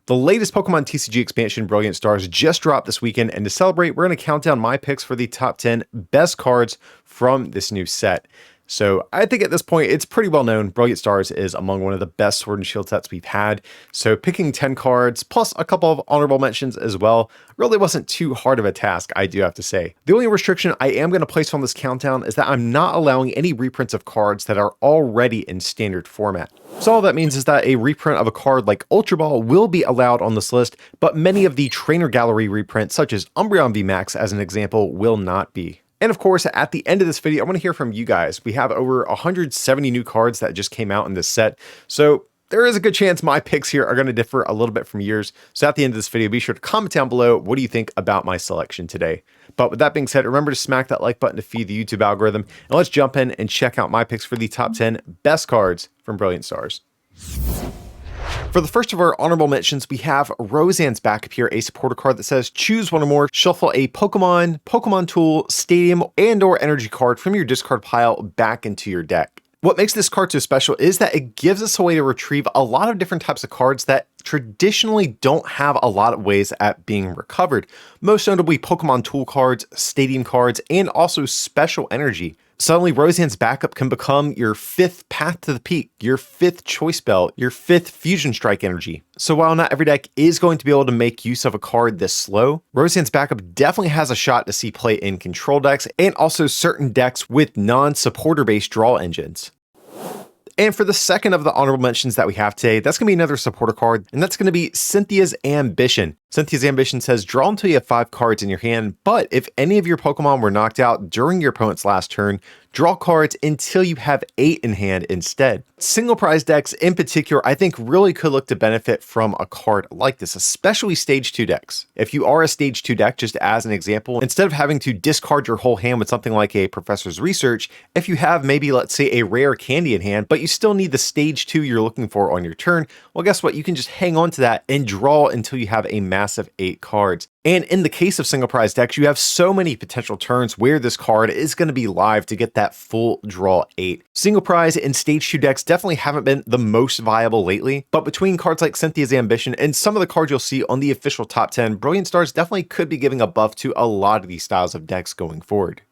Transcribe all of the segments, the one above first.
The latest Pokemon TCG expansion, Brilliant Stars, just dropped this weekend, and to celebrate, we're going to count down my picks for the top 10 best cards from this new set. So I think at this point, it's pretty well known Brilliant Stars is among one of the best Sword and Shield sets we've had. So picking 10 cards, plus a couple of honorable mentions as well, really wasn't too hard of a task, I do have to say. The only restriction I am going to place on this countdown is that I'm not allowing any reprints of cards that are already in standard format. So all that means is that a reprint of a card like Ultra Ball will be allowed on this list, but many of the Trainer Gallery reprints, such as Umbreon VMAX as an example, will not be. And of course, at the end of this video, I want to hear from you guys. We have over 170 new cards that just came out in this set. So there is a good chance my picks here are going to differ a little bit from yours. So at the end of this video, be sure to comment down below, what do you think about my selection today? But with that being said, remember to smack that like button to feed the YouTube algorithm. And let's jump in and check out my picks for the top 10 best cards from Brilliant Stars. For the first of our honorable mentions, we have Roseanne's backup here, a supporter card that says choose one or more, shuffle a Pokemon, Pokemon Tool, Stadium, and or Energy card from your discard pile back into your deck. What makes this card so special is that it gives us a way to retrieve a lot of different types of cards that traditionally don't have a lot of ways at being recovered. Most notably Pokemon Tool cards, Stadium cards, and also Special Energy. Suddenly, Roseanne's backup can become your 5th Path to the Peak, your 5th Choice Belt, your 5th Fusion Strike Energy. So while not every deck is going to be able to make use of a card this slow, Roseanne's backup definitely has a shot to see play in control decks and also certain decks with non-supporter based draw engines. And for the second of the honorable mentions that we have today, that's going to be another supporter card, and that's going to be Cynthia's Ambition. Cynthia's Ambition says draw until you have 5 cards in your hand, but if any of your Pokemon were knocked out during your opponent's last turn, draw cards until you have 8 in hand instead. Single prize decks in particular, I think really could look to benefit from a card like this, especially stage 2 decks. If you are a stage 2 deck, just as an example, instead of having to discard your whole hand with something like a Professor's Research, if you have maybe, let's say, a rare candy in hand, but you still need the stage 2 you're looking for on your turn, well, guess what? You can just hang on to that and draw until you have a massive 8 cards. And in the case of single prize decks, you have so many potential turns where this card is going to be live to get that full draw 8. Single prize and stage 2 decks definitely haven't been the most viable lately, but between cards like Cynthia's Ambition and some of the cards you'll see on the official top 10, Brilliant Stars definitely could be giving a buff to a lot of these styles of decks going forward.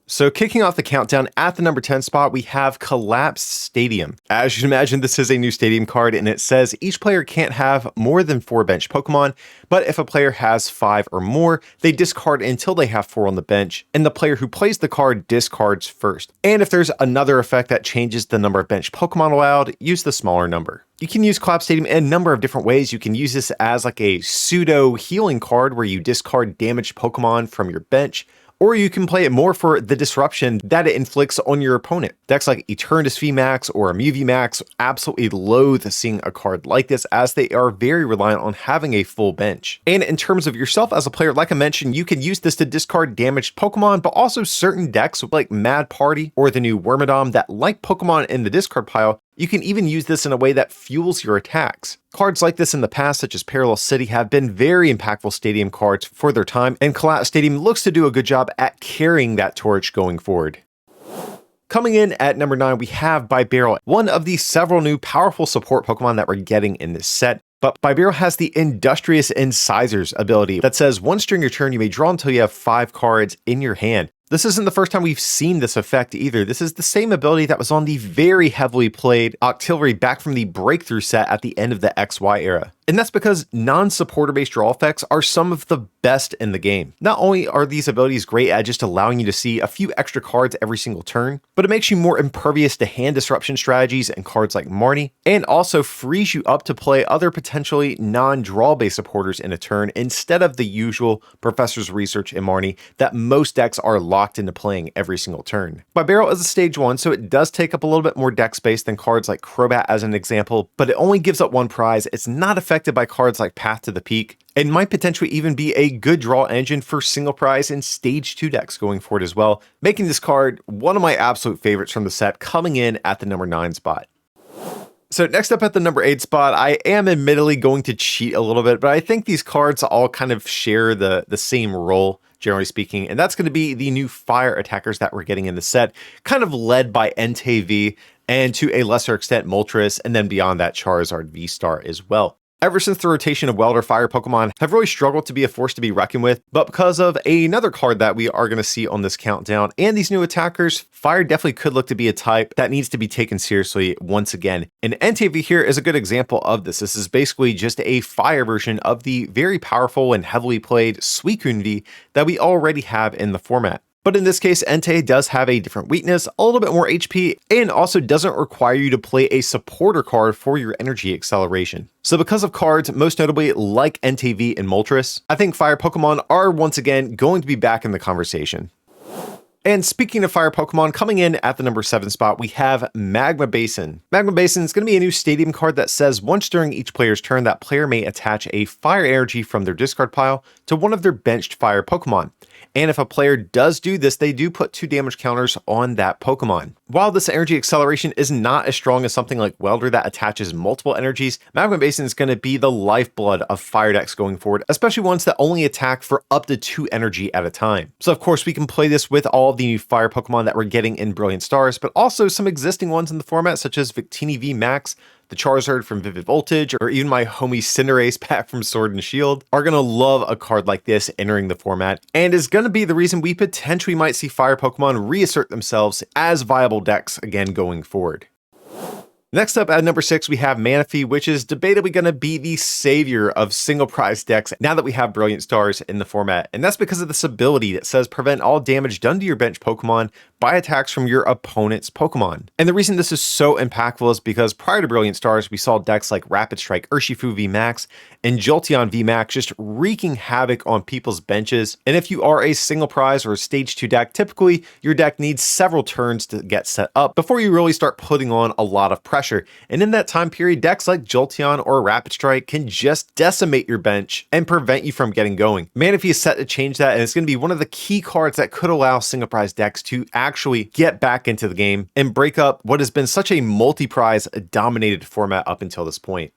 So kicking off the countdown at the number 10 spot, we have Collapsed Stadium. As you can imagine, this is a new Stadium card, and it says each player can't have more than 4 bench Pokemon, but if a player has 5 or more, they discard until they have 4 on the bench, and the player who plays the card discards first. And if there's another effect that changes the number of bench Pokemon allowed, use the smaller number. You can use Collapsed Stadium in a number of different ways. You can use this as like a pseudo healing card where you discard damaged Pokemon from your bench, or you can play it more for the disruption that it inflicts on your opponent. Decks like Eternatus VMAX or Mew VMAX absolutely loathe seeing a card like this, as they are very reliant on having a full bench. And in terms of yourself as a player, like I mentioned, you can use this to discard damaged Pokemon, but also certain decks like Mad Party or the new Wormadam that like Pokemon in the discard pile, you can even use this in a way that fuels your attacks. Cards like this in the past, such as Parallel City, have been very impactful Stadium cards for their time, and Collapsed Stadium looks to do a good job at carrying that torch going forward. Coming in at number 9, we have Burrell, one of the several new powerful support Pokemon that we're getting in this set. But Burrell has the Industrious Incisors ability that says once during your turn, you may draw until you have 5 cards in your hand. This isn't the first time we've seen this effect either. This is the same ability that was on the very heavily played Octillery back from the Breakthrough set at the end of the XY era. And that's because non-supporter based draw effects are some of the best in the game. Not only are these abilities great at just allowing you to see a few extra cards every single turn, but it makes you more impervious to hand disruption strategies and cards like Marnie, and also frees you up to play other potentially non-draw based supporters in a turn instead of the usual Professor's Research and Marnie that most decks are locked into playing every single turn. Burrell is a stage 1, so it does take up a little bit more deck space than cards like Crobat as an example, but it only gives up 1 prize. It's not affected by cards like Path to the Peak, and might potentially even be a good draw engine for single prize and stage 2 decks going forward as well, making this card one of my absolute favorites from the set, coming in at the number 9 spot. So next up at the number 8 spot, I am admittedly going to cheat a little bit, but I think these cards all kind of share the same role, generally speaking, and that's going to be the new fire attackers that we're getting in the set, kind of led by Entei V, and to a lesser extent Moltres, and then beyond that Charizard VSTAR as well. Ever since the rotation of Welder Fire Pokemon have really struggled to be a force to be reckoned with, but because of another card that we are going to see on this countdown and these new attackers, Fire definitely could look to be a type that needs to be taken seriously once again. And NTV here is a good example of this. This is basically just a Fire version of the very powerful and heavily played Suicune V that we already have in the format. But in this case, Entei does have a different weakness, a little bit more HP, and also doesn't require you to play a supporter card for your energy acceleration. So because of cards, most notably like Entei V and Moltres, I think Fire Pokemon are once again going to be back in the conversation. And speaking of Fire Pokemon, coming in at the number 7 spot, we have Magma Basin. Magma Basin is going to be a new stadium card that says once during each player's turn, that player may attach a fire energy from their discard pile to one of their benched fire Pokemon. And if a player does do this, they do put 2 damage counters on that Pokemon. While this energy acceleration is not as strong as something like Welder that attaches multiple energies, Magma Basin is going to be the lifeblood of fire decks going forward, especially ones that only attack for up to 2 energy at a time. So of course we can play this with all of the new fire Pokemon that we're getting in Brilliant Stars, but also some existing ones in the format such as Victini V Max, the Charizard from Vivid Voltage, or even my homie Cinderace pack from Sword and Shield are going to love a card like this entering the format, and is going to be the reason we potentially might see fire Pokemon reassert themselves as viable decks again going forward. Next up at number 6, we have Manaphy, which is debatably going to be the savior of single prize decks now that we have Brilliant Stars in the format. And that's because of this ability that says prevent all damage done to your bench Pokemon by attacks from your opponent's Pokemon. And the reason this is so impactful is because prior to Brilliant Stars, we saw decks like Rapid Strike Urshifu V Max and Jolteon V Max just wreaking havoc on people's benches. And if you are a single prize or a stage 2 deck, typically your deck needs several turns to get set up before you really start putting on a lot of pressure. And in that time period, decks like Jolteon or Rapid Strike can just decimate your bench and prevent you from getting going. Manaphy is set to change that, and it's going to be one of the key cards that could allow single prize decks to actually get back into the game and break up what has been such a multi-prize dominated format up until this point.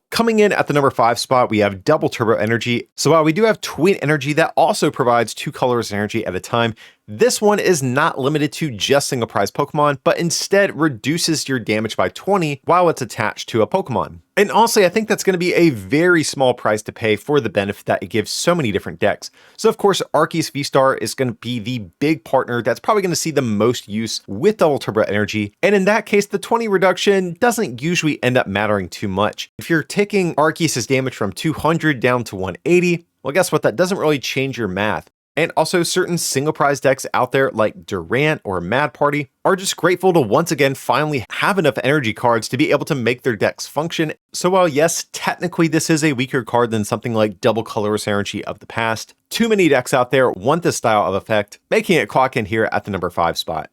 Coming in at the number 5 spot, we have Double Turbo Energy. So while we do have Twin Energy that also provides 2 colors of energy at a time, this one is not limited to just single prize Pokemon, but instead reduces your damage by 20 while it's attached to a Pokemon. And honestly, I think that's going to be a very small price to pay for the benefit that it gives so many different decks. So of course, Arceus VSTAR is going to be the big partner that's probably going to see the most use with Double Turbo Energy. And in that case, the 20 reduction doesn't usually end up mattering too much. If you're taking Arceus's damage from 200 down to 180, well, guess what? That doesn't really change your math. And also certain single prize decks out there like Durant or Mad Party are just grateful to once again finally have enough energy cards to be able to make their decks function. So while yes, technically this is a weaker card than something like Double Colorless Energy of the past, too many decks out there want this style of effect, making it clock in here at the number 5 spot.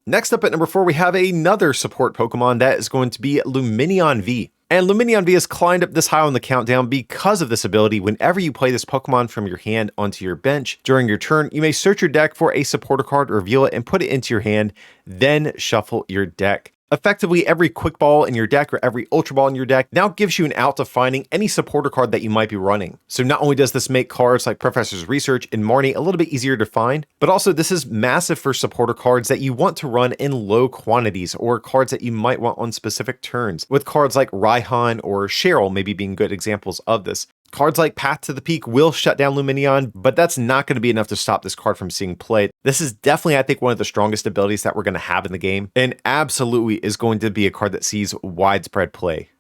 Next up at number 4, we have another support Pokemon that is going to be Lumineon V. And Lumineon V has climbed up this high on the countdown because of this ability. Whenever you play this Pokemon from your hand onto your bench during your turn, you may search your deck for a supporter card, reveal it, and put it into your hand, then shuffle your deck. Effectively, every Quick Ball in your deck or every Ultra Ball in your deck now gives you an out to finding any supporter card that you might be running. So not only does this make cards like Professor's Research and Marnie a little bit easier to find, but also this is massive for supporter cards that you want to run in low quantities or cards that you might want on specific turns, with cards like Raihan or Cheryl maybe being good examples of this. Cards like Path to the Peak will shut down Lumineon, but that's not going to be enough to stop this card from seeing play. This is definitely, I think, one of the strongest abilities that we're going to have in the game, and absolutely is going to be a card that sees widespread play.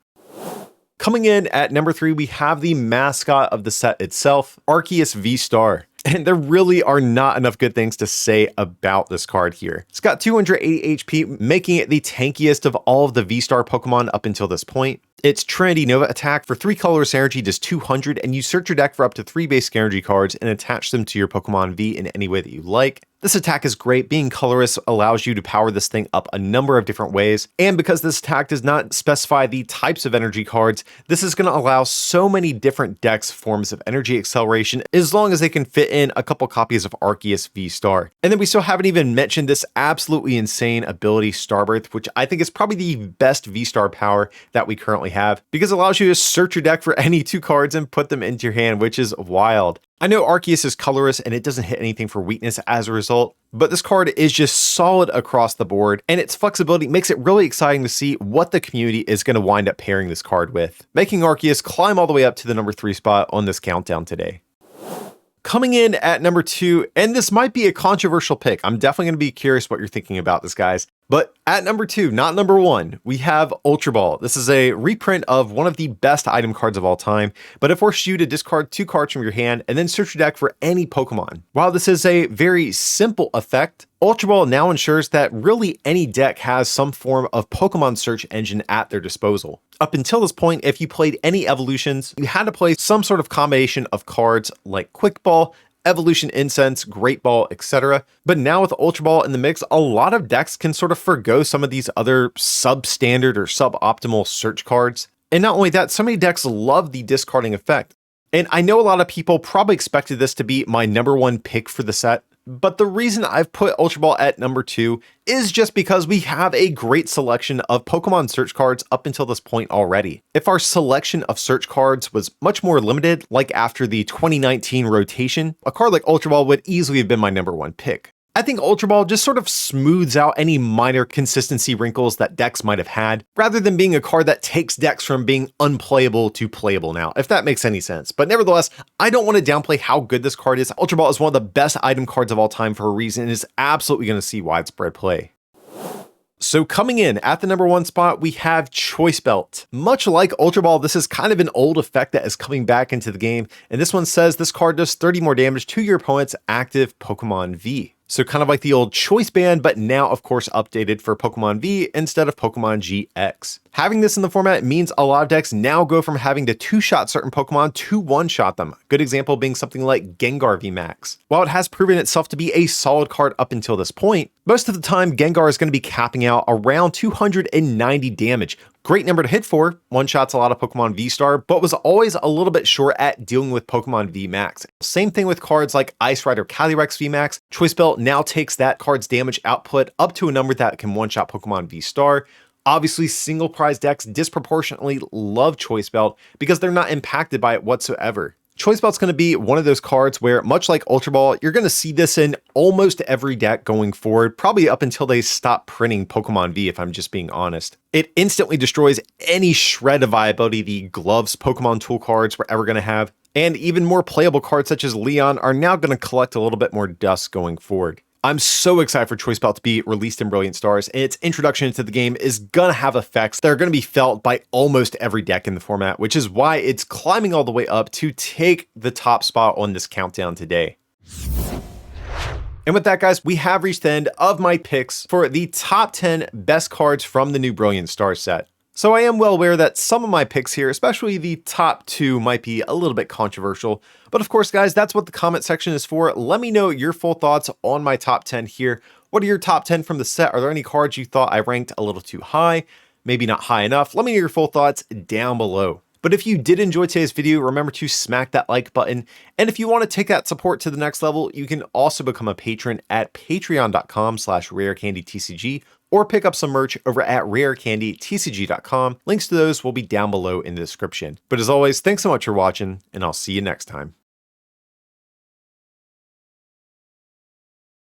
Coming in at number 3, we have the mascot of the set itself, Arceus VSTAR. And there really are not enough good things to say about this card here. It's got 280 HP, making it the tankiest of all of the VSTAR Pokemon up until this point. Its Trinity Nova attack for 3 colorless energy does 200, and you search your deck for up to 3 basic energy cards and attach them to your Pokemon V in any way that you like. This attack is great. Being colorless allows you to power this thing up a number of different ways, and because this attack does not specify the types of energy cards, this is going to allow so many different decks forms of energy acceleration as long as they can fit in a couple copies of Arceus VSTAR. And then we still haven't even mentioned this absolutely insane ability Starbirth, which I think is probably the best VSTAR power that we currently currently have, because it allows you to search your deck for any 2 cards and put them into your hand, which is wild. I know Arceus is colorless and it doesn't hit anything for weakness as a result, but this card is just solid across the board, and its flexibility makes it really exciting to see what the community is going to wind up pairing this card with, making Arceus climb all the way up to the number 3 spot on this countdown today. Coming in at number 2, and this might be a controversial pick. I'm definitely going to be curious what you're thinking about this, guys. But at number 2, not number 1, we have Ultra Ball. This is a reprint of one of the best item cards of all time, but it forces you to discard 2 cards from your hand and then search your deck for any Pokemon. While this is a very simple effect, Ultra Ball now ensures that really any deck has some form of Pokemon search engine at their disposal. Up until this point, if you played any evolutions, you had to play some sort of combination of cards like Quick Ball, Evolution Incense, Great Ball, etc. But now with Ultra Ball in the mix, a lot of decks can sort of forgo some of these other substandard or suboptimal search cards. And not only that, so many decks love the discarding effect. And I know a lot of people probably expected this to be my number 1 pick for the set, but the reason I've put Ultra Ball at number 2 is just because we have a great selection of Pokemon search cards up until this point already. If our selection of search cards was much more limited, like after the 2019 rotation, a card like Ultra Ball would easily have been my number 1 pick. I think Ultra Ball just sort of smooths out any minor consistency wrinkles that decks might have had, rather than being a card that takes decks from being unplayable to playable now, if that makes any sense. But nevertheless, I don't want to downplay how good this card is. Ultra Ball is one of the best item cards of all time for a reason and is absolutely going to see widespread play. So coming in at the number 1 spot, we have Choice Belt. Much like Ultra Ball, this is kind of an old effect that is coming back into the game, and this one says this card does 30 more damage to your opponent's active Pokemon V. So kind of like the old Choice Band, but now of course updated for Pokemon V instead of Pokemon GX. Having this in the format means a lot of decks now go from having to 2-shot certain Pokemon to 1-shot them. Good example being something like Gengar VMAX. While it has proven itself to be a solid card up until this point, most of the time Gengar is going to be capping out around 290 damage. Great number to hit for, 1-shots a lot of Pokemon VSTAR, but was always a little bit short at dealing with Pokemon VMAX. Same thing with cards like Ice Rider Calyrex VMAX. Choice Belt now takes that card's damage output up to a number that can 1-shot Pokemon VSTAR. Obviously, single prize decks disproportionately love Choice Belt because they're not impacted by it whatsoever. Choice Belt's going to be one of those cards where, much like Ultra Ball, you're going to see this in almost every deck going forward, probably up until they stop printing Pokemon V, if I'm just being honest. It instantly destroys any shred of viability the Gloves Pokemon tool cards were ever going to have, and even more playable cards such as Leon are now going to collect a little bit more dust going forward. I'm so excited for Choice Belt to be released in Brilliant Stars, and its introduction into the game is going to have effects that are going to be felt by almost every deck in the format, which is why it's climbing all the way up to take the top spot on this countdown today. And with that, guys, we have reached the end of my picks for the top 10 best cards from the new Brilliant Stars set. So I am well aware that some of my picks here, especially the top 2, might be a little bit controversial. But of course, guys, that's what the comment section is for. Let me know your full thoughts on my top 10 here. What are your top 10 from the set? Are there any cards you thought I ranked a little too high? Maybe not high enough? Let me know your full thoughts down below. But if you did enjoy today's video, remember to smack that like button. And if you want to take that support to the next level, you can also become a patron at patreon.com/rarecandytcg or pick up some merch over at rarecandytcg.com. Links to those will be down below in the description. But as always, thanks so much for watching, and I'll see you next time.